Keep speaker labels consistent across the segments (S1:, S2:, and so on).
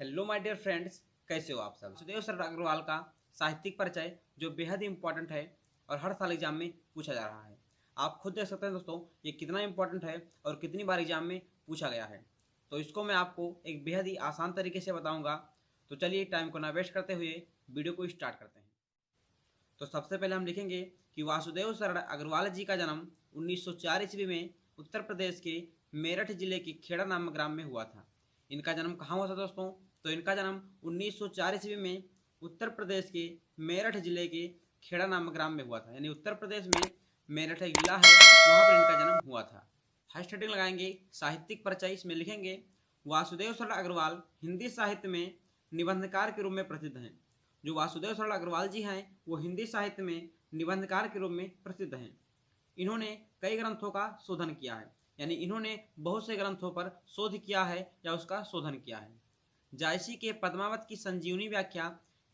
S1: Hello my dear friends, कैसे हो आप सब। वासुदेव सर अग्रवाल का साहित्यिक परिचय जो बेहद इंपॉर्टेंट है और हर साल एग्जाम में पूछा जा रहा है। आप खुद देख सकते हैं दोस्तों ये कितना इंपॉर्टेंट है और कितनी बार एग्जाम में पूछा गया है। तो इसको मैं आपको एक बेहद ही आसान तरीके से बताऊंगा। तो चलिए टाइम को ना वेस्ट करते हुए वीडियो को स्टार्ट करते हैं। तो सबसे पहले हम लिखेंगे कि वासुदेव शरण अग्रवाल जी का जन्म 1904 ईस्वी में उत्तर प्रदेश के मेरठ जिले के खेड़ा नामक ग्राम में हुआ था। इनका जन्म कहाँ हुआ था दोस्तों? तो इनका जन्म 1904 ईस्वी में उत्तर प्रदेश के मेरठ जिले के खेड़ा नामक ग्राम में हुआ था। यानी उत्तर प्रदेश में मेरठ एक जिला है, वहाँ पर इनका जन्म हुआ था। फर्स्ट हेडिंग लगाएंगे साहित्यिक परिचय। इसमें लिखेंगे वासुदेव शरण अग्रवाल हिंदी साहित्य में निबंधकार के रूप में प्रसिद्ध हैं। जो वासुदेव शरण अग्रवाल जी हैं वो हिंदी साहित्य में निबंधकार के रूप में प्रसिद्ध हैं। इन्होंने कई ग्रंथों का शोधन किया है, यानी इन्होंने बहुत से ग्रंथों पर शोध किया है या उसका शोधन किया है। जायसी के पद्मावत की संजीवनी व्याख्या,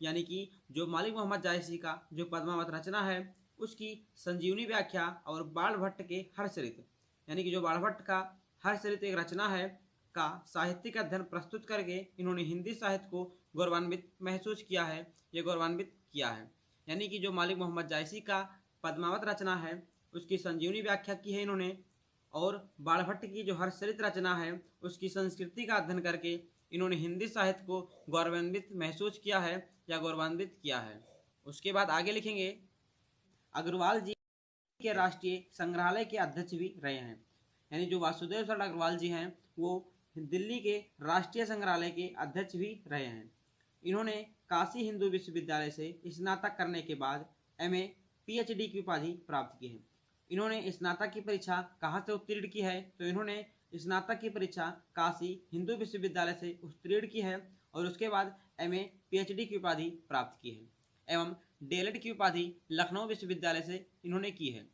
S1: यानी कि जो मालिक मोहम्मद जायसी का जो पद्मावत रचना है उसकी संजीवनी व्याख्या, और बाण भट्ट के हर्षचरित, यानी कि जो बाण भट्ट का हर्षचरित एक रचना है का साहित्यिक अध्ययन प्रस्तुत करके इन्होंने हिंदी साहित्य को गौरवान्वित महसूस किया है, ये गौरवान्वित किया है। यानी कि जो मालिक मोहम्मद जायसी का पद्मावत रचना है उसकी संजीवनी व्याख्या की है इन्होंने, और बाणभट्ट की जो हर्षचरित रचना है उसकी संस्कृति का अध्ययन करके इन्होंने हिंदी साहित्य को गौरवान्वित महसूस किया है या गौरवान्वित किया है। उसके बाद आगे लिखेंगे अग्रवाल जी के राष्ट्रीय संग्रहालय के अध्यक्ष भी रहे हैं। यानी जो वासुदेव शरण अग्रवाल जी हैं वो दिल्ली के राष्ट्रीय संग्रहालय के अध्यक्ष भी रहे हैं। इन्होंने काशी हिंदू विश्वविद्यालय से स्नातक करने के बाद एमए पीएचडी की उपाधि प्राप्त की है। इन्होंने स्नातक की परीक्षा कहाँ से उत्तीर्ण की है? तो इन्होंने स्नातक की परीक्षा काशी हिंदू विश्वविद्यालय से उत्तीर्ण की है और उसके बाद एमए पीएचडी की उपाधि प्राप्त की है एवं डीएलएड की उपाधि लखनऊ विश्वविद्यालय से इन्होंने की है।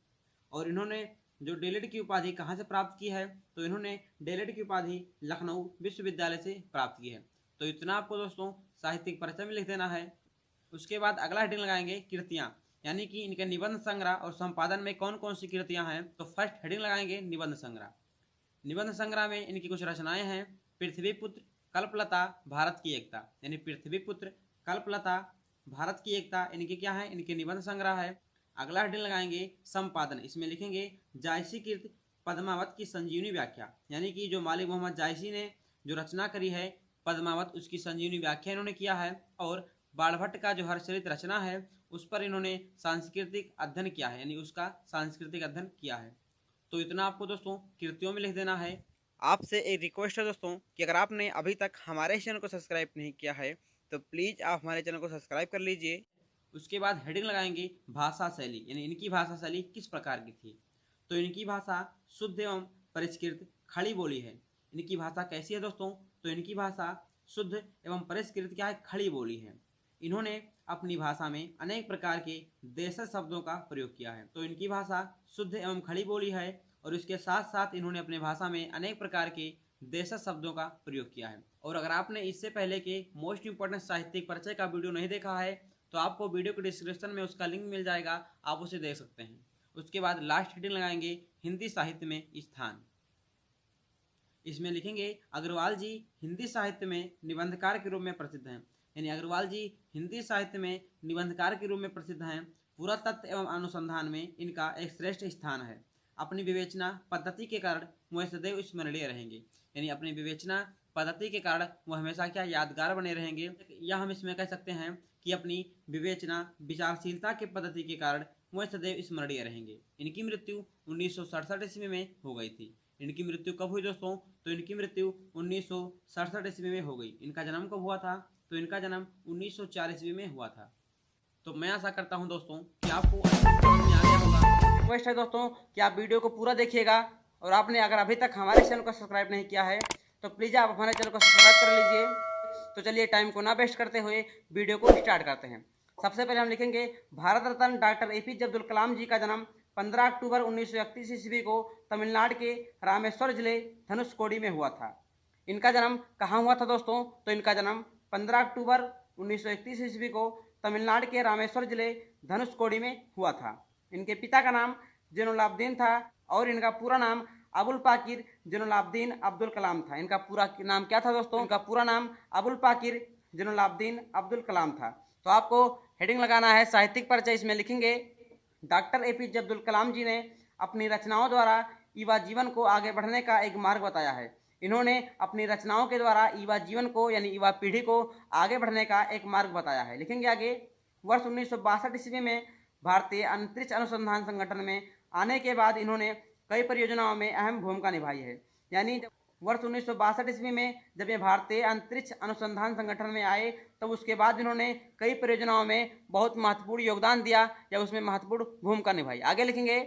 S1: और इन्होंने जो डीएलएड की उपाधि कहाँ से प्राप्त की है? तो इन्होंने डीएलएड की उपाधि लखनऊ विश्वविद्यालय से प्राप्त की है। तो इतना आपको दोस्तों साहित्यिक परिचय में लिख देना है। उसके बाद अगला हेडिंग लगाएंगे कृतियाँ, यानी कि इनके निबंध संग्रह और संपादन में कौन कौन सी कृतियाँ हैं। तो फर्स्ट हेडिंग लगाएंगे निबंध संग्रह। निबंध संग्रह में इनकी कुछ रचनाएं हैं। पृथ्वीपुत्र, कल्पलता, भारत की एकता। यानी पृथ्वीपुत्र, कल्पलता, भारत की एकता इनके क्या है? इनके निबंध संग्रह है। अगला हेडिंग लगाएंगे संपादन। इसमें लिखेंगे जायसी कृत पद्मावत की संजीवनी व्याख्या, यानी कि जो मालिक मोहम्मद जायसी ने जो रचना करी है पद्मावत उसकी संजीवनी व्याख्या इन्होंने किया है। और बाणभट्ट का जो हर्षचरित रचना है उस पर इन्होंने सांस्कृतिक अध्ययन किया है, यानी उसका सांस्कृतिक अध्ययन किया है। तो इतना आपको दोस्तों कृतियों में लिख देना है। आपसे एक रिक्वेस्ट है दोस्तों कि अगर आपने अभी तक हमारे चैनल को सब्सक्राइब नहीं किया है तो प्लीज़ आप हमारे चैनल को सब्सक्राइब कर लीजिए। उसके बाद हेडिंग लगाएंगे भाषा शैली, यानी इनकी भाषा शैली किस प्रकार की थी। तो इनकी भाषा शुद्ध एवं परिष्कृत खड़ी बोली है। इनकी भाषा कैसी है दोस्तों? तो इनकी भाषा शुद्ध एवं परिष्कृत क्या है? खड़ी बोली है। इन्होंने अपनी भाषा में अनेक प्रकार के देशज शब्दों का प्रयोग किया है। तो इनकी भाषा शुद्ध एवं खड़ी बोली है और इसके साथ साथ इन्होंने अपने भाषा में अनेक प्रकार के देशज शब्दों का प्रयोग किया है। और अगर आपने इससे पहले के मोस्ट इंपॉर्टेंट साहित्यिक परिचय का वीडियो नहीं देखा है तो आपको वीडियो के डिस्क्रिप्शन में उसका लिंक मिल जाएगा, आप उसे देख सकते हैं। उसके बाद लास्ट हेडिंग लगाएंगे हिंदी साहित्य में स्थान। इसमें लिखेंगे अग्रवाल जी हिंदी साहित्य में निबंधकार के रूप में प्रसिद्ध हैं। यानी अग्रवाल जी हिंदी साहित्य में निबंधकार के रूप में प्रसिद्ध हैं। पुरातत्व एवं अनुसंधान में इनका एक श्रेष्ठ स्थान है। अपनी विवेचना पद्धति के कारण वह सदैव स्मरणीय रहेंगे। यानी अपनी विवेचना पद्धति के कारण वह हमेशा क्या यादगार बने रहेंगे, या हम इसमें कह सकते हैं कि अपनी विवेचना विचारशीलता के पद्धति के कारण वह सदैव स्मरणीय रहेंगे। इनकी मृत्यु 1967 ईस्वी में हो गई थी। इनकी मृत्यु कब हुई दोस्तों? तो इनकी मृत्यु 1967 ईस्वी में हो गई। इनका जन्म कब हुआ था? तो इनका जन्म 1904 ईस्वी में हुआ था। तो मैं आशा करता हूं दोस्तों कि आपको समझ में आ गया होगा। रिक्वेस्ट है दोस्तों कि आप वीडियो को पूरा देखिएगा, और आपने अगर अभी तक हमारे चैनल को सब्सक्राइब नहीं किया है तो प्लीज़ आप हमारे चैनल को सब्सक्राइब कर लीजिए। तो चलिए टाइम को ना वेस्ट करते हुए वीडियो को स्टार्ट करते हैं। सबसे पहले हम लिखेंगे भारत रत्न डॉक्टर एपीजे अब्दुल कलाम जी का जन्म 15 अक्टूबर 1931 ईस्वी को तमिलनाडु के रामेश्वर जिले धनुषकोडी में हुआ था। इनका जन्म कहाँ हुआ था दोस्तों? तो इनका जन्म 15 अक्टूबर 1931 ईस्वी को तमिलनाडु के रामेश्वर जिले धनुषकोडी में हुआ था। इनके पिता का नाम जैनुलाब्दीन था और इनका पूरा नाम अबुल पाकिर जैनुलाब्दीन अब्दुल कलाम था। इनका पूरा नाम क्या था दोस्तों? इनका पूरा नाम अबुल पाकिर जैनुलाब्दीन अब्दुल कलाम था। तो आपको हेडिंग लगाना है साहित्यिक परिचय। इसमें लिखेंगे डॉक्टर एपीजे अब्दुल कलाम जी ने अपनी रचनाओं द्वारा युवा जीवन को आगे बढ़ने का एक मार्ग बताया है। इन्होंने अपनी रचनाओं के द्वारा युवा जीवन को यानी युवा पीढ़ी को आगे बढ़ने का एक मार्ग बताया है। लिखेंगे आगे, वर्ष 1962 ईस्वी में भारतीय अंतरिक्ष अनुसंधान संगठन में आने के बाद इन्होंने कई परियोजनाओं में अहम भूमिका निभाई है। यानी वर्ष 1962 ईस्वी में जब ये भारतीय अंतरिक्ष अनुसंधान संगठन में आए तब उसके बाद इन्होंने कई परियोजनाओं में बहुत महत्वपूर्ण योगदान दिया या उसमें महत्वपूर्ण भूमिका निभाई। आगे लिखेंगे,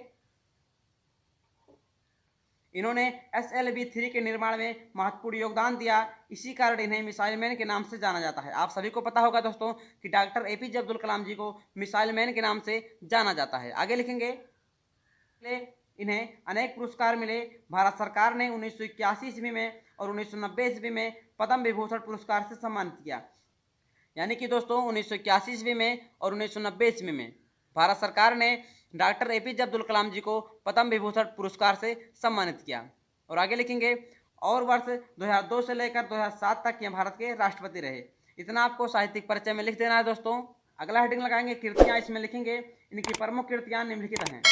S1: इन्होंने SLV-3 के निर्माण में महत्वपूर्ण योगदान दिया, इसी कारण इन्हें मिसाइल मैन के नाम से जाना जाता है। आप सभी को पता होगा दोस्तों कि डॉक्टर एपीजे अब्दुल कलाम जी को मिसाइल मैन के नाम से जाना जाता है। आगे लिखेंगे, इन्हें अनेक पुरस्कार मिले। भारत सरकार ने 1981 ईस्वी में और 1990 ईस्वी में पद्म विभूषण पुरस्कार से सम्मानित किया। यानी कि दोस्तों 1981 ईस्वी में और 1990 ईस्वी में भारत सरकार ने डॉक्टर एपीजे अब्दुल कलाम जी को पद्म विभूषण पुरस्कार से सम्मानित किया। और आगे लिखेंगे, और वर्ष 2002 से लेकर 2007 तक ये भारत के राष्ट्रपति रहे। इतना आपको साहित्यिक परिचय में लिख देना है दोस्तों। अगला हेडिंग लगाएंगे कृतियां। इसमें लिखेंगे इनकी प्रमुख कृतियां निम्नलिखित हैं।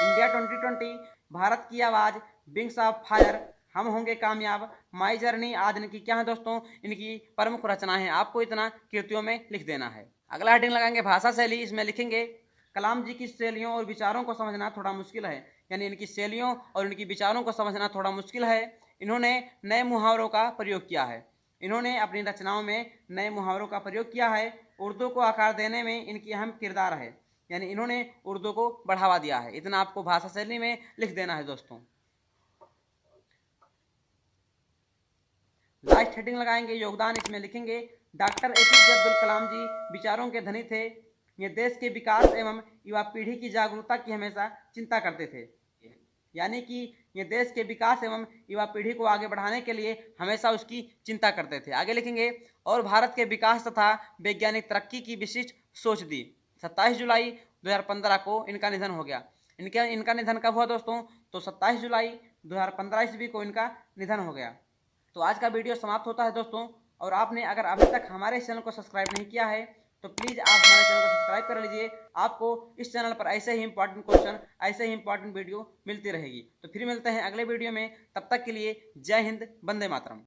S1: इंडिया 2020, भारत की आवाज, विंग्स ऑफ फायर, हम होंगे कामयाब, माई जर्नी आदि इनकी क्या है दोस्तों? इनकी प्रमुख रचनाएं हैं। आपको इतना कृतियों में लिख देना है। अगला हेडिंग लगाएंगे भाषा शैली। इसमें लिखेंगे कलाम जी की शैलियों और विचारों को समझना थोड़ा मुश्किल है। यानी इनकी शैलियों और इनकी विचारों को समझना थोड़ा मुश्किल है। इन्होंने नए मुहावरों का प्रयोग किया है। इन्होंने अपनी रचनाओं में नए मुहावरों का प्रयोग किया है। उर्दू को आकार देने में इनकी अहम किरदार है। यानी इन्होंने उर्दू को बढ़ावा दिया है। इतना आपको भाषा शैली में लिख देना है दोस्तों। लास्ट हेडिंग लगाएंगे योगदान। इसमें लिखेंगे डॉक्टर एपीजे अब्दुल कलाम जी विचारों के धनी थे। ये देश के विकास एवं युवा पीढ़ी की जागरूकता की हमेशा चिंता करते थे। यानी कि ये देश के विकास एवं युवा पीढ़ी को आगे बढ़ाने के लिए हमेशा उसकी चिंता करते थे। आगे लिखेंगे, और भारत के विकास तथा वैज्ञानिक तरक्की की विशिष्ट सोच दी। 27 जुलाई 2015 को इनका निधन हो गया। इनका निधन कब हुआ दोस्तों? तो 27 जुलाई 2015 ईस्वी को इनका निधन हो गया। तो आज का वीडियो समाप्त होता है दोस्तों। और आपने अगर अभी तक हमारे चैनल को सब्सक्राइब नहीं किया है तो प्लीज़ आप हमारे चैनल को सब्सक्राइब कर लीजिए। आपको इस चैनल पर ऐसे ही इंपॉर्टेंट क्वेश्चन, ऐसे ही इंपॉर्टेंट वीडियो मिलती रहेगी। तो फिर मिलते हैं अगले वीडियो में। तब तक के लिए जय हिंद, वंदे मातरम।